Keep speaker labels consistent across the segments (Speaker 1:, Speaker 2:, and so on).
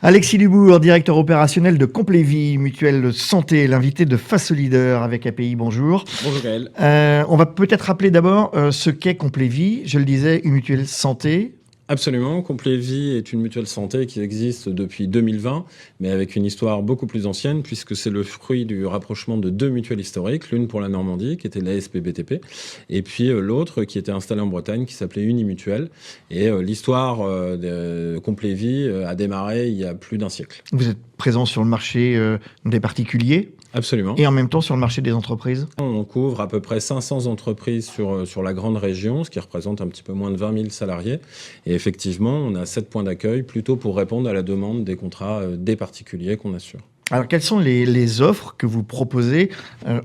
Speaker 1: Alexis Dubourg, directeur opérationnel de Complévie, mutuelle santé, l'invité de Face au Leader avec API. Bonjour.
Speaker 2: Bonjour Gaël.
Speaker 1: On va peut-être rappeler d'abord ce qu'est Complévie. Je le disais, une mutuelle santé.
Speaker 2: Absolument, Complévie est une mutuelle santé qui existe depuis 2020, mais avec une histoire beaucoup plus ancienne, puisque c'est le fruit du rapprochement de deux mutuelles historiques, l'une pour la Normandie, qui était l'ASP-BTP, et puis l'autre qui était installée en Bretagne, qui s'appelait Unimutuelle. Et l'histoire de Complévie a démarré il y a plus d'un siècle.
Speaker 1: Vous êtes présent sur le marché des particuliers.
Speaker 2: Absolument.
Speaker 1: Et en même temps sur le marché des entreprises.
Speaker 2: On couvre à peu près 500 entreprises sur la grande région, ce qui représente un petit peu moins de 20 000 salariés. Et effectivement, on a 7 points d'accueil plutôt pour répondre à la demande des contrats des particuliers qu'on assure.
Speaker 1: Alors, quelles sont les offres que vous proposez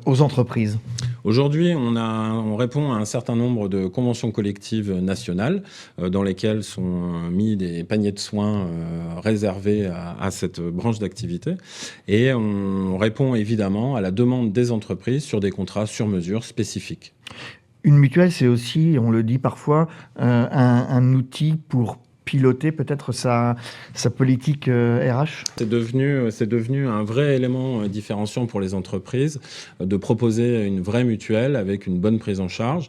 Speaker 1: aux entreprises ?
Speaker 2: Aujourd'hui, on répond à un certain nombre de conventions collectives nationales dans lesquelles sont mis des paniers de soins réservés à cette branche d'activité. Et on répond évidemment à la demande des entreprises sur des contrats sur mesure spécifiques.
Speaker 1: Une mutuelle, c'est aussi, on le dit parfois, un outil pour piloter peut-être sa politique RH.
Speaker 2: C'est devenu un vrai élément différenciant pour les entreprises de proposer une vraie mutuelle avec une bonne prise en charge.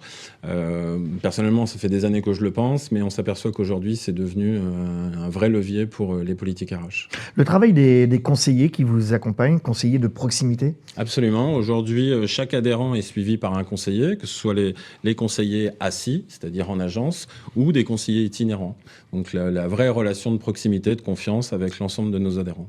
Speaker 2: Personnellement, ça fait des années que je le pense, mais on s'aperçoit qu'aujourd'hui, c'est devenu un vrai levier pour les politiques RH.
Speaker 1: Le travail des conseillers qui vous accompagnent, conseillers de proximité ?
Speaker 2: Absolument. Aujourd'hui, chaque adhérent est suivi par un conseiller, que ce soit les conseillers assis, c'est-à-dire en agence, ou des conseillers itinérants. Donc la vraie relation de proximité, de confiance avec l'ensemble de nos adhérents.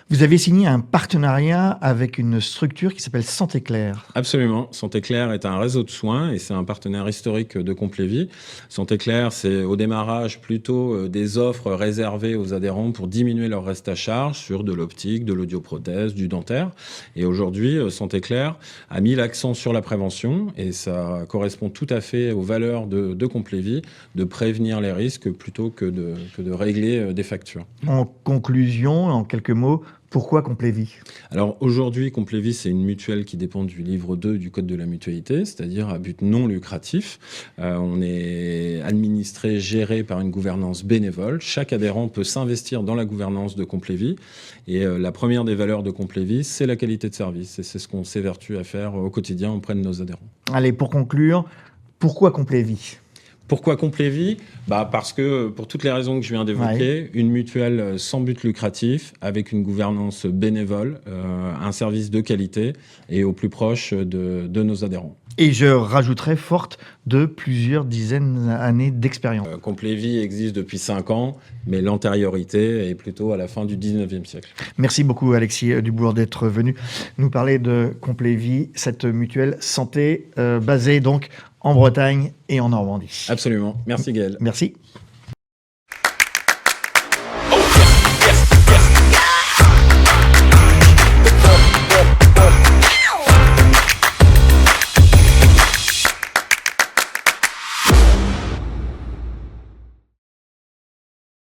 Speaker 1: Vous avez signé un partenariat avec une structure qui s'appelle Santé Claire.
Speaker 2: Absolument. Santé Claire est un réseau de soins et c'est un partenaire historique de Complévie. Santé Claire, c'est au démarrage plutôt des offres réservées aux adhérents pour diminuer leur reste à charge sur de l'optique, de l'audioprothèse, du dentaire. Et aujourd'hui, Santé Claire a mis l'accent sur la prévention et ça correspond tout à fait aux valeurs de Complévie de prévenir les risques plutôt que de régler des factures.
Speaker 1: En conclusion, en quelques mots, pourquoi Complévie ?
Speaker 2: Alors aujourd'hui, Complévie, c'est une mutuelle qui dépend du livre 2 du Code de la mutualité, c'est-à-dire à but non lucratif. On est administré, géré par une gouvernance bénévole. Chaque adhérent peut s'investir dans la gouvernance de Complévie. Et la première des valeurs de Complévie, c'est la qualité de service. Et c'est ce qu'on s'évertue à faire au quotidien auprès de nos adhérents.
Speaker 1: Allez, pour conclure, pourquoi Complévie ?
Speaker 2: Pourquoi Complévie ? Parce que, pour toutes les raisons que je viens d'évoquer, une mutuelle sans but lucratif, avec une gouvernance bénévole, un service de qualité et au plus proche de nos adhérents.
Speaker 1: Et je rajouterais forte de plusieurs dizaines d'années d'expérience.
Speaker 2: Complévie existe depuis 5 ans, mais l'antériorité est plutôt à la fin du 19e siècle.
Speaker 1: Merci beaucoup Alexis Dubourg d'être venu nous parler de Complévie, cette mutuelle santé basée donc en Bretagne et en Normandie.
Speaker 2: Absolument. Merci Gaël.
Speaker 1: Merci.